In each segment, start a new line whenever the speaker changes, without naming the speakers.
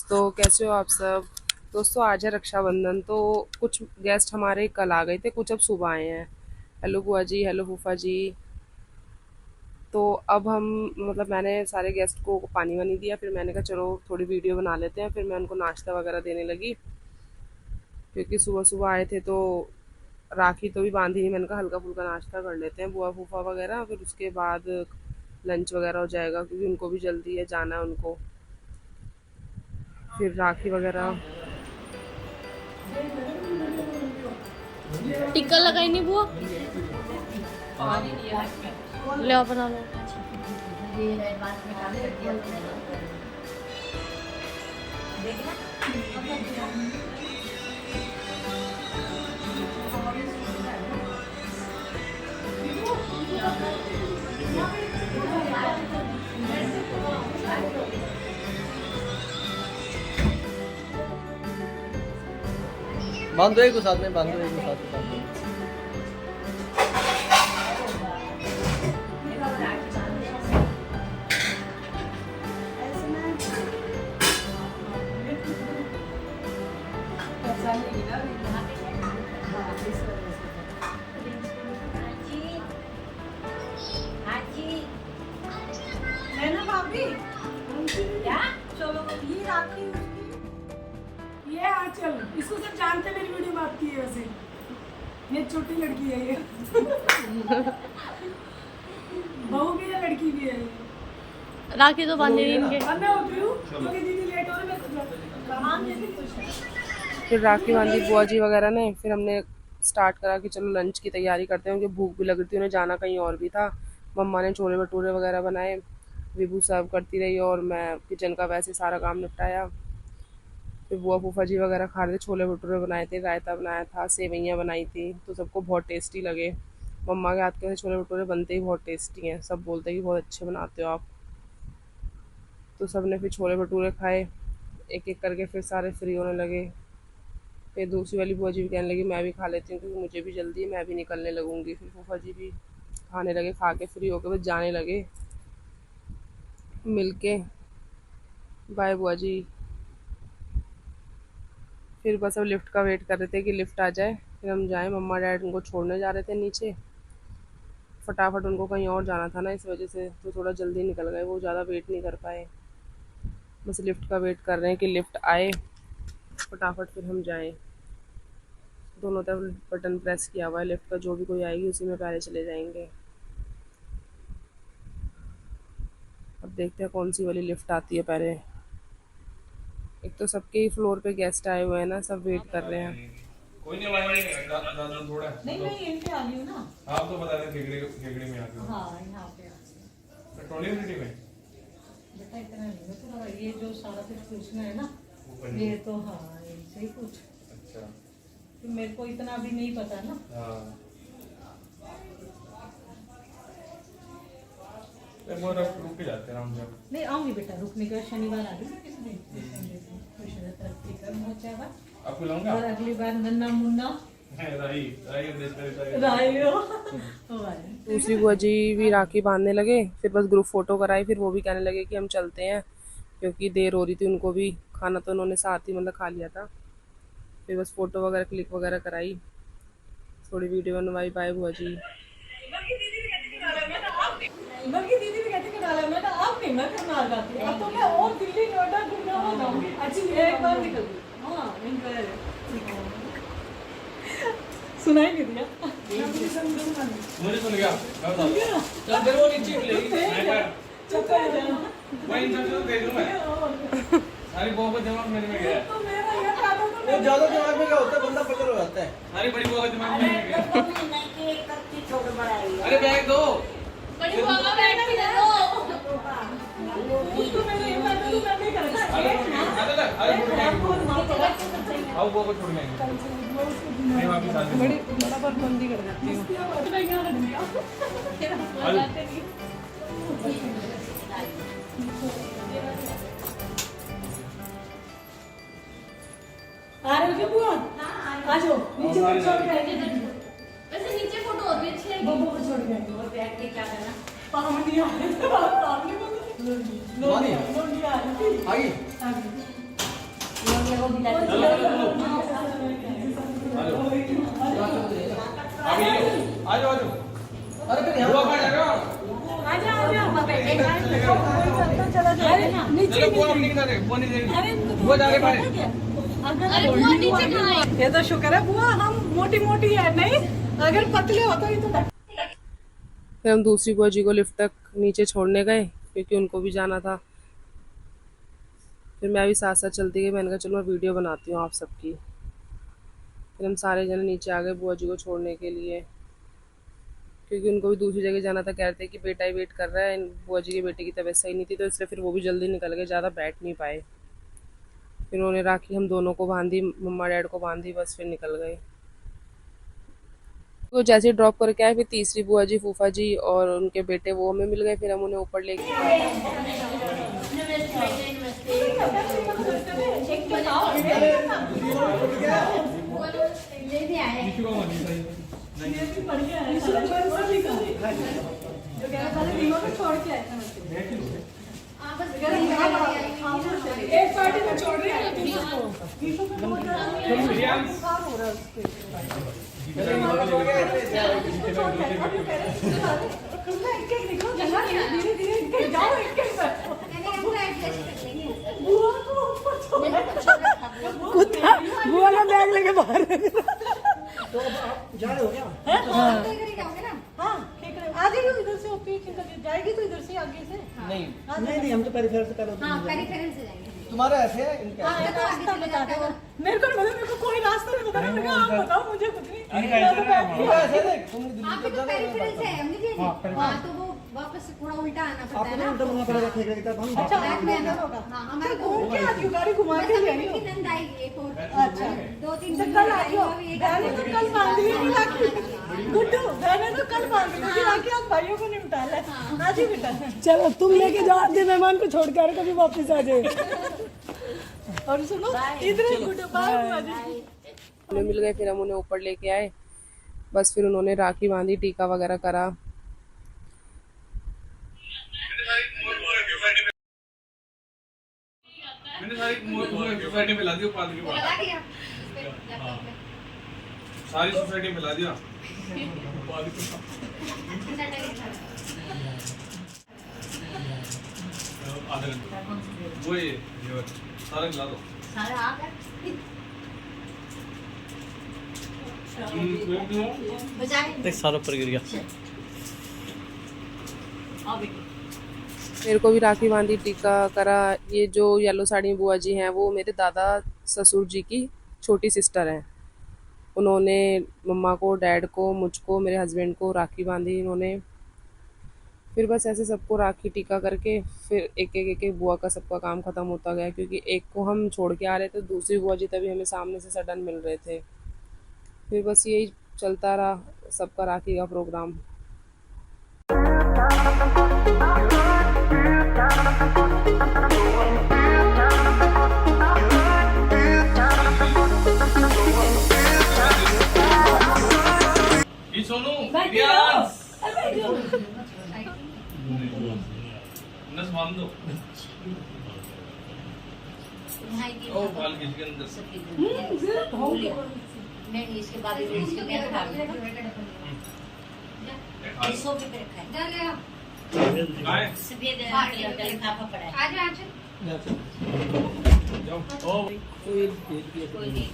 तो कैसे हो आप सब। दोस्तों आज है रक्षाबंधन, तो कुछ गेस्ट हमारे कल आ गए थे, कुछ अब सुबह आए हैं। हेलो बुआ जी, हेलो फूफा जी। तो अब हम मतलब मैंने सारे गेस्ट को पानी वानी दिया, फिर मैंने कहा चलो थोड़ी वीडियो बना लेते हैं। फिर मैं उनको नाश्ता वगैरह देने लगी, क्योंकि सुबह सुबह आए थे तो राखी तो भी बांधी नहीं। मैंने कहा हल्का फुल्का नाश्ता कर लेते हैं बुआ फूफा वगैरह, फिर उसके बाद लंच वगैरह हो जाएगा, क्योंकि उनको भी जल्दी है, जाना है उनको। फिर राखी वगैरह।
टिक्का लगाई नहीं बुआ। ले आओ, बना लो।
बांधो एक को साथ में, बांधो एक को साथ में, बांधो।
है ना भाभी? क्या? चलो ये राखी उसकी, ये आंचल, इसको सब जानते हैं, मेरी वीडियो में आती है वैसे। ये छोटी लड़की है ये। बहू भी है, लड़की भी है।
राखी तो बांधे नहीं इनके।
अब मैं उठ रही हूँ क्योंकि दीदी लेट हो रही है, मैं सामान लेके कुछ है।
फिर राखी बांधी बुआ जी वगैरह ने। फिर हमने स्टार्ट करा कि चलो लंच की तैयारी करते हैं, क्योंकि भूख भी लग रही थी, उन्हें जाना कहीं और भी था। मम्मा ने छोले भटूरे वगैरह बनाए, विभू सर्व करती रही और मैं किचन का वैसे सारा काम निपटाया। फिर बुआ फूफा जी वगैरह खा रहे थे, छोले भटूरे बनाए थे, रायता बनाया था, सेवइयाँ बनाई थी, तो सबको बहुत टेस्टी लगे। मम्मा के हाथ के छोले भटूरे बनते ही बहुत टेस्टी हैं, सब बोलते हैं कि बहुत अच्छे बनाते हो आप। तो सब ने फिर छोले भटूरे खाए, एक एक करके फिर सारे फ्री होने लगे। फिर दूसरी वाली बुआ जी भी कहने लगी मैं भी खा लेती हूँ, क्योंकि मुझे भी जल्दी है, मैं भी निकलने लगूंगी। फिर फूफा जी भी खाने लगे, खा के फ्री होकर बस जाने लगे मिलके। बाय बुआ जी। फिर बस अब लिफ्ट का वेट कर रहे थे कि लिफ्ट आ जाए, फिर हम जाएं। मम्मा डैड उनको छोड़ने जा रहे थे नीचे, फटाफट उनको कहीं और जाना था ना, इस वजह से तो थोड़ा जल्दी निकल गए, वो ज़्यादा वेट नहीं कर पाए। बस लिफ्ट का वेट कर रहे हैं कि लिफ्ट आए, फटाफट फिर हम जाएं। दोनों तरफ बटन प्रेस किया हुआ है लिफ्ट का, जो भी कोई आएगी उसी में पहले चले जाएंगे। अब देखते हैं कौन सी वाली लिफ्ट आती है पहले। एक तो सबके ही फ्लोर पे गेस्ट आए हुए हैं ना, सब वेट कर रहे हैं।
कोई नहीं भाई, ज्यादा थोड़ा है।
नहीं, मैं यहीं पे आ रही हूँ ना।
आप तो बता दें खेगड़े में आके हो।
हाँ, यहाँ पे आ रही हूँ।
पेट्रोलियम सिटी में
बेटा इतना नहीं है, थोड़ा ये जो सारा कुछ पूछना है ना,
वो करनी
ये
है।
तो हाँ ऐसे ही कुछ,
अच्छा।
तो मेरे को इतना अभी नहीं पता ना।
हाँ, एक बार आप रुक के जाते हैं आराम से।
नहीं आऊंगी बेटा, रुकने के बाद शनिवार आ रही हूँ किस दिन, तरक्की कर पहुंचा बार।
आपको लाऊंगा।
और अगली बार नन्ना मुन्ना
राही राही देश करे
राही हो। हो आए।
दूसरी बुआ जी भी राखी बांधने लगे, फिर बस ग्रुप फोटो कराई, फिर वो भी कहने लगे कि हम चलते हैं, क्योंकि देर हो रही थी उनको भी। खाना तो उन्होंने साथ ही मतलब खा लिया था। फिर बस फोटो वगैरह क्लिक वगैरह कराई, थोड़ी वीडियो बनवाई। बाय बुआ जी।
बल्कि दीदी भी कहती कि डाला, मैं तो अब नहीं, मैं करनाल जाती हूँ, अब तो मैं और दिल्ली नोएडा घूमना होगा। अच्छी एक बार निकल गई। हाँ एंजॉय सुनाई नहीं दिया।
मुझे सुन गया। चल तेरे वो नीचे लेगी
चुप है जाना।
मैं इंटरव्यू दे दूं मैं। सारी बहुत दिमाग मेरे में गया।
तो मेरा ये था
वो ज्यादा दिमाग में क्या होता है, बंदा पकड़ हो जाता है।
सारी बड़ी बहुत दिमाग में गया। अरे बैग दो।
बड़ी बुआ का बैग भी दे दो।
तो मेरे ये था तो मैं नहीं कर सकती।
आओ वो को छोड़ लेंगे। नहीं वापस आ
बड़ी बड़ा बर्फबंदी कर देती हूँ।
आ रहे हो क्या बुआ? आ जाओ नीचे को छोड़ के आएंगे।
वैसे नीचे फोटो और भी अच्छी है।
बब्बू को छोड़ के आएंगे। और बैठ के क्या करना? पानी आ रहे थे, पानी को
पानी?
लोग आ रहे थे।
आगे
आगे।
अभी आ जाओ
अरे फिर यहाँ
बुआ कहाँ जा रहे हो?
चला जाए नीचे
चलो बुआ हम नहीं जा रहे, बुआ नहीं जाएगी, बुआ जा रहे बाहर।
अरे बुआ नीचे कहाँ है?
ये तो शुक्र है बुआ हम मोटी मोटी है नहीं, अगर पतले होता ही तो।
फिर हम दूसरी बुआ जी को लिफ्ट तक नीचे छोड़ने गए क्योंकि उनको भी जाना था। फिर मैं भी साथ साथ चलती गई, मैंने कहा चलो मैं वीडियो बनाती हूँ आप सबकी। फिर हम सारे जने नीचे आ गए बुआ जी को छोड़ने के लिए क्योंकि उनको भी दूसरी जगह जाना था। कह रहे थे कि बेटा ही वेट कर रहा है, बुआ जी के बेटे की तबीयत सही नहीं थी तो इसलिए फिर वो भी जल्दी निकल गए, ज़्यादा बैठ नहीं पाए। फिर उन्होंने राखी हम दोनों को बांधी, मम्मा डैड को बांधी, बस फिर निकल गए। तो जैसे ही ड्रॉप करके आए फिर तीसरी बुआ जी, फूफा जी और उनके बेटे वो हमें मिल गए। फिर हम उन्हें ऊपर लेके
एक पार्टी में छोड़ रही है दूसरे बुआ का बैग लेके बाहर
जा रहे हो क्या?
हाँ आ जाएगी इधर से पीछे जाएगी तो इधर से आगे से
नहीं नहीं हम तो पेरिफेरल से पहले तुम्हारा ऐसे है इनका
रास्ता बता दो मेरे को कोई रास्ता नहीं पता। मैं कहा आप बताओ मुझे कुछ नहीं।
ऐसे देख तुम
वापस थोड़ा उल्टा आना पड़ता है ना।
आपको उल्टा पड़ेगा ठेके की तरफ हम
अच्छा बैक में होगा।
हाँ हमारे
घूम के आती हूँ गाड़ी घुमा के ले आई हूँ।
नंद आएगी एक और
अच्छा
2-3
तो कल आई हो मैंने तो कल बांध ली थी राखी गुड्डू मैंने तो कल बांध ली थी राखी आप भाइयों को निपटा ले आज ही बेटा। चलो तुम लेके जाओ अपने मेहमान को छोड़ कर कभी वापस आ जाए। और सुनो इधर गुड्डू बाय
उन्हें मिल गए। फिर हम उन्हें ऊपर लेके आए, बस फिर उन्होंने राखी बांधी, टीका वगैरह करा।
मैंने सारी सोसाइटी में ला दिया, पादरी के
लगा
पास
दिया उस पे लैपटॉप पे
सारी सोसाइटी में ला दिया। आधा घंटा वो ये सारा ला दो।
सारा आ गया बजाए
देख सारा ऊपर गिर गया।
मेरे को भी राखी बांधी, टीका करा। ये जो येलो साड़ी में बुआ जी हैं वो मेरे दादा ससुर जी की छोटी सिस्टर हैं। उन्होंने मम्मा को, डैड को, मुझको, मेरे हस्बैंड को राखी बांधी इन्होंने। फिर बस ऐसे सबको राखी टीका करके फिर एक एक बुआ का सबका काम ख़त्म होता गया क्योंकि एक को हम छोड़ के आ रहे थे, दूसरी बुआ जी तभी हमें सामने से सडन मिल रहे थे। फिर बस यही चलता रहा सबका राखी का प्रोग्राम।
ये सोनू रियाज नस बांध दो। ओ बाल खींच के अंदर
नहीं इसके बाद इसके मैं खा सोफे पे रखा है जा ले
आए
सफेद लिफाफा पड़ा है आजा आजा
जाओ। ओ
कोई नहीं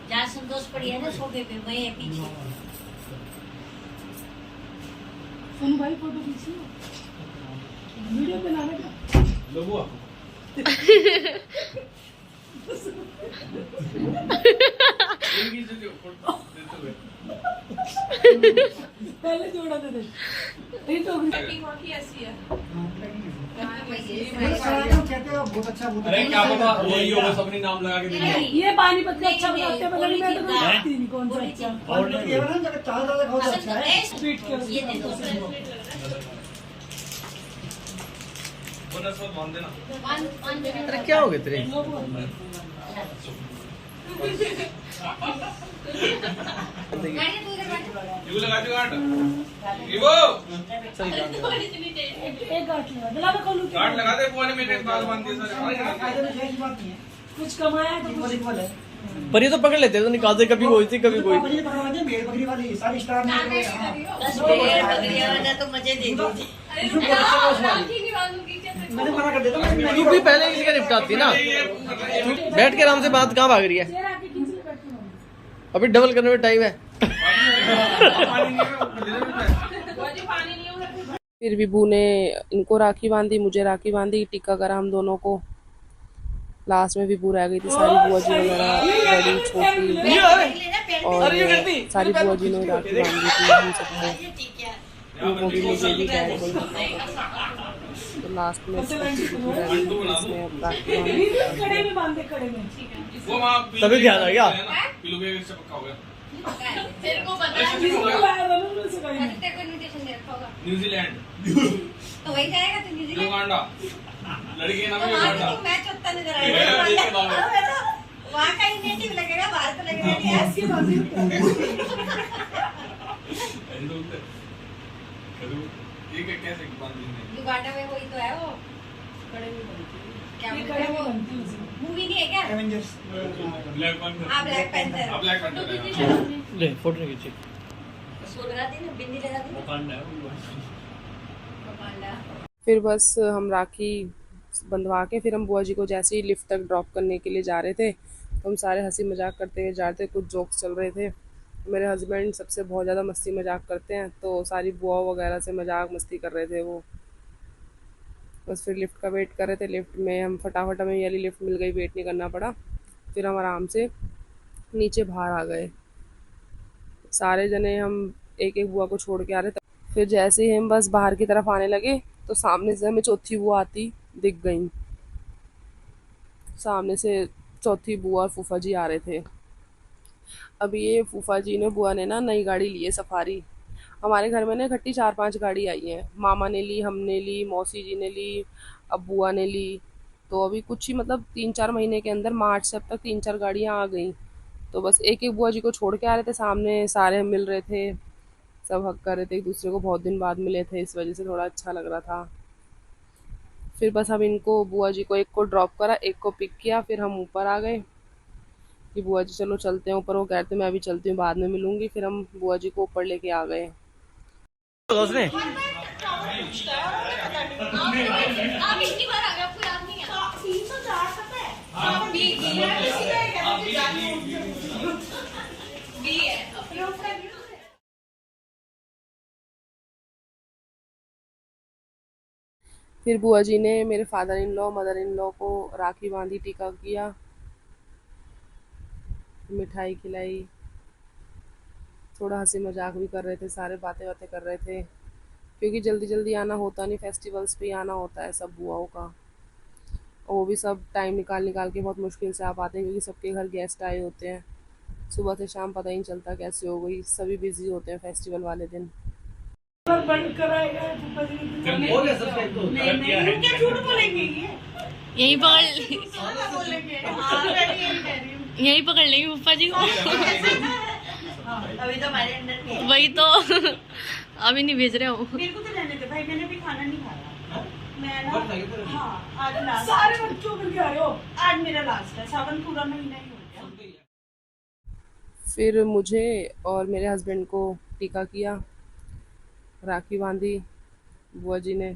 जहाँ संतोष पड़ी है ना सोफे पे वही है पीछे।
सुन भाई फोटो खींचिए वीडियो बनाने का
लो बुआ
पहले जोड़ा दे दे
बहुत अच्छा
अरे क्या पता वही होगा, सबने नाम लगा के दिया।
ये पानीपत का अच्छा बनाते हैं पता नहीं मैं तो जानती नहीं कौन सा अच्छा
और ये ना जब चावल दाल खाओ तो अच्छा है।
स्वीट के
ये दे दो
वो नस बांध देना।
अरे क्या हो गया तेरे?
यू लगा दो गांठ इवो
एक गांठ लगा दिला मैं खोलूं क्या?
गांठ लगा दे बुआ ने मेरे बाल बांध दिए सारे
फायदे में शेष बात नहीं है,
कुछ कमाया तो
इक्वल इक्वल है।
पर ये तो पकड़ लेते हैं, तो निकालते कभी कोई थी कभी कोई।
बकरी पकड़वा दे, भेड़ बकरी वाली सारी स्टार में
बस भेड़ बकरियां वाला तो मजे दे दीजिए।
मैंने मना कर दिया था,
तू भी पहले किसी का निपटाती ना, बैठ के आराम से बात कहाँ भाग रही है,
चेहरा के खींच ले बैठी हूं।
अभी डबल करने में टाइम है।
फिर विभू ने इनको राखी बांधी, मुझे राखी बांधी, टीका करा हम दोनों को। लास्ट में विभू रह गई थी, सारी बुआ जी वगैरह, बड़ी छोटी और सारी बुआ जी ने राखी बांधी थी हम सबको। वो भी मुझे भी कह रही थी। तो लास्ट में इसमें राखी बांधी।
कड़े में बांधे, कड़े में।
वो वहां
तभी ध्यान आ गया।
पिलू के से पक्का हो गया।
तेरे को पता है
किसी को लाया था ना से कहीं।
तेरे को इनविटेशन दे रखा होगा
न्यूजीलैंड
तो वही जाएगा तू न्यूजीलैंड।
युगांडा लड़की का नाम है
वहाँ
युगांडा।
तो मैच होता नजर आएगा। वहाँ का ही नेटिव लगेगा, बाहर तो लगेगा नहीं।
ऐसी बांधी
ये कैसे बांधी है?
युगांडा में वही तो है वो। क्या
ये
बोलते
कड़े
हैं
में
वो?
बनती है उसे।
मूवी नहीं है क्या?
Avengers
black panther.
हाँ, ब्लैक पैंथर।
हाँ, ब्लैक पैंथर।
ले फोटो नहीं खींची।
उसको लगा दी ना, बिंदी लगा दी ना।
वाकांडा है वो।
वाकांडा।
फिर बस हम राखी बंधवा के फिर हम बुआ जी को जैसे ही लिफ्ट तक ड्रॉप करने के लिए जा रहे थे, तो हम सारे हंसी मजाक करते हुए जा रहे थे। कुछ जोक्स चल रहे थे। मेरे हस्बैंड सबसे बहुत ज़्यादा मस्ती मजाक करते हैं, तो सारी बुआ वगैरह से मजाक मस्ती कर रहे थे वो। बस फिर लिफ्ट का वेट कर रहे थे। लिफ्ट में हम फटाफट, हमें ये वाली लिफ्ट मिल गई, वेट नहीं करना पड़ा। फिर हम आराम से नीचे बाहर आ गए। सारे जने हम एक एक बुआ को छोड़ के आ रहे थे। फिर जैसे ही हम बस बाहर की तरफ आने लगे, तो सामने से हमें चौथी बुआ आती दिख गई। सामने से चौथी बुआ और फूफा जी आ रहे थे। अब ये फूफा जी ने, बुआ ने ना नई गाड़ी ली है, सफारी। हमारे घर में ना इकट्ठी 4-5 गाड़ी आई हैं। मामा ने ली, हमने ली, मौसी जी ने ली, अब बुआ ने ली। तो अभी कुछ ही मतलब 3-4 महीने के अंदर, मार्च से अब तक 3-4 गाड़ियाँ आ गई। तो बस एक एक बुआ जी को छोड़ के आ रहे थे। सामने सारे मिल रहे थे, सब हक कर रहे थे एक दूसरे को, बहुत दिन बाद मिले थे, इस वजह से थोड़ा अच्छा लग रहा था। फिर बस हम इनको, बुआ जी को एक को ड्रॉप करा, एक को पिक किया, फिर हम ऊपर आ गए कि बुआ जी चलो चलते हैं ऊपर। वो कहते मैं अभी चलती हूँ, बाद में मिलूंगी। फिर हम बुआ जी को ऊपर लेके आ गए।
उसने
आप इतनी बार आ गए, आपको याद नहीं है? 304 पता है? हाँ, बी है। बी है। अपलोड कर दिया।
फिर बुआ जी ने मेरे father in law, mother in law को राखी बांधी, टीका किया, मिठाई खिलाई, थोड़ा हंसी मजाक भी कर रहे थे, सारे बातें बातें कर रहे थे। क्योंकि जल्दी जल्दी आना होता नहीं, फेस्टिवल्स पे आना होता है सब बुआओं का। और वो भी सब टाइम निकाल निकाल के बहुत मुश्किल से आ पाते हैं, क्योंकि सबके घर गेस्ट आए होते हैं। सुबह से शाम पता ही नहीं चलता कैसे हो गई, सभी बिजी होते हैं फेस्टिवल वाले दिन।
बंद कराएगा फूफा जी ने।
हो गया सब्सक्राइब तो
नहीं, क्या झूठ बोलेंगे ये?
यही पकड़ यही पकड़ लेंगे पप्पा जी को।
अभी तो हमारे अंदर में है।
वही तो अभी नहीं भेज रहे हो।
मेरे को तो रहने दे भाई, मैंने भी खाना नहीं खाया। मैं ना, हाँ, आज लास्ट।
सारे बच्चों को क्या हो?
आज मेरा लास्ट है, सावन पूरा महीना ही हो गया।
फिर मुझे और मेरे हस्बैंड को टीका किया, राखी बांधी बुआ जी ने।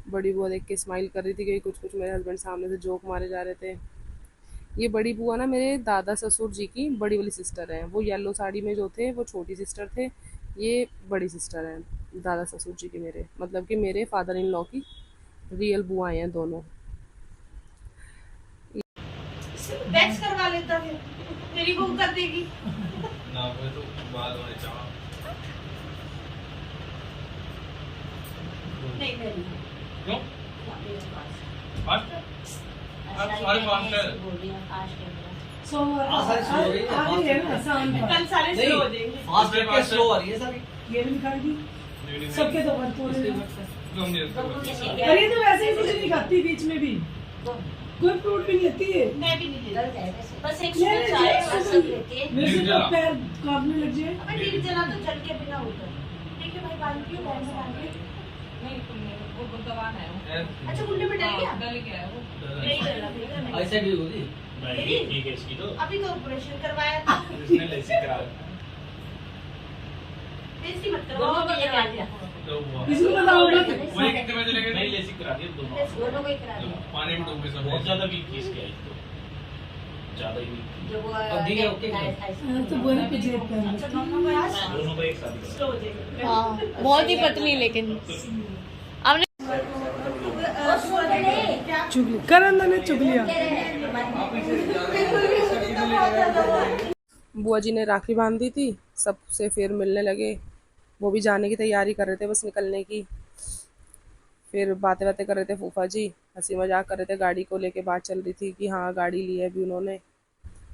बड़ी बुआ देख के स्माइल कर रही थी, क्योंकि कुछ कुछ मेरे हस्बैंड सामने से जोक मारे जा रहे थे। ये बड़ी बुआ ना मेरे दादा ससुर जी की बड़ी वाली सिस्टर है। वो येलो साड़ी में जो थे वो छोटी सिस्टर थे, ये बड़ी सिस्टर हैं दादा ससुर जी की मेरे, मतलब कि मेरे फादर इन लॉ की रियल बुआएं हैं दोनों।
वैक्स करवा लेता फिर, तेरी बहू कर देगी।
ना वो तो बाल होने चाहिए।
नहीं नहीं
क्यों?
मेरे पास
फास्ट? आप सारे फास्ट है।
बोल दिया फास्ट है मेरा।
सोमवार
सारे शुरू हो रही है,
आ गई है ना शाम को।
कल सारे
नहीं,
शुरू हो जाएंगे।
फास्ट करके स्लो आ रही है सारी।
ये भी दिखाई दी सबके तो भर तोड़े।
हम नहीं
बहू
रखते।
कैसे
अरे तो वैसे ही कुछ नहीं खाती बीच में भी। कोई फ्रूट भी नहीं लेती है।
मैं भी नहीं लेती, बस एक
ये
सुबह चाय और सब
ये-
लेके।
वैसे तो पैर कांपने लग जाए।
अबे नील जला तो जल के बिना उतर। देखिए भाई बाल क्यों बैठ रहा है?
नहीं वो भगवान है
अच्छा गुल्ले में डल गया?
डल गया है वो।
नहीं डला भैया, नहीं।
ऐसे भी होगी।
ठीक है इसकी तो
अभी तो ऑपरेशन करवाया था।
इसने लेसी करा
टेस्टी मत करवाओ, ये करा दिया।
तो हुआ
इसमें बताओ
वही कितने बजे लगे नहीं लेसी करा दिया दोनों
दोनों को ही करा दिया।
पानी में डूब के सब बहुत ज्यादा वीक केस किया इसको ज्यादा ही वीक
जो वो
अब ठीक है, ओके।
तो वही पे जेब पे
अच्छा दोनों को आज
दोनों को एक साथ ही
स्लो हो जाएगा।
हाँ बहुत ही पतली लेकिन आपने
चुगली करंदा ने चुग लिया।
बुआ जी ने राखी बांध दी थी, सबसे फिर मिलने लगे। वो भी जाने की तैयारी कर रहे थे, बस निकलने की। फिर बातें बातें कर रहे थे फूफा जी, हंसी मजाक कर रहे थे। गाड़ी को लेके बात चल रही थी कि हाँ गाड़ी ली है अभी उन्होंने।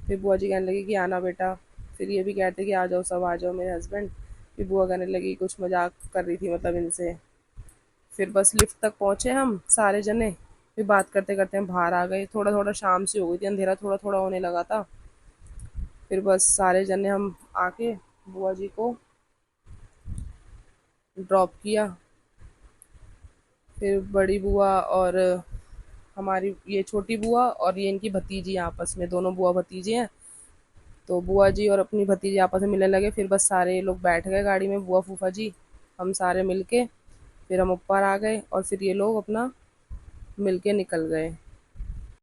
फिर बुआ जी कहने लगी कि आना बेटा। फिर ये भी कहते कि आ जाओ सब, आ जाओ मेरे हस्बैंड। फिर बुआ कहने लगी, कुछ मजाक कर रही थी मतलब इनसे। फिर बस लिफ्ट तक पहुँचे हम सारे जने। फिर बात करते करते हम बाहर आ गए। थोड़ा थोड़ा शाम सी हो गई थी, अंधेरा थोड़ा थोड़ा होने लगा था। फिर बस सारे जने हम आके बुआ जी को ड्रॉप किया। फिर बड़ी बुआ और हमारी ये छोटी बुआ और ये इनकी भतीजी आपस में, दोनों बुआ भतीजे हैं। तो बुआ जी और अपनी भतीजी आपस में मिलने लगे। फिर बस सारे लोग बैठ गए गाड़ी में, बुआ फूफा जी हम सारे मिलके। फिर हम ऊपर आ गए और फिर ये लोग अपना मिलके निकल गए।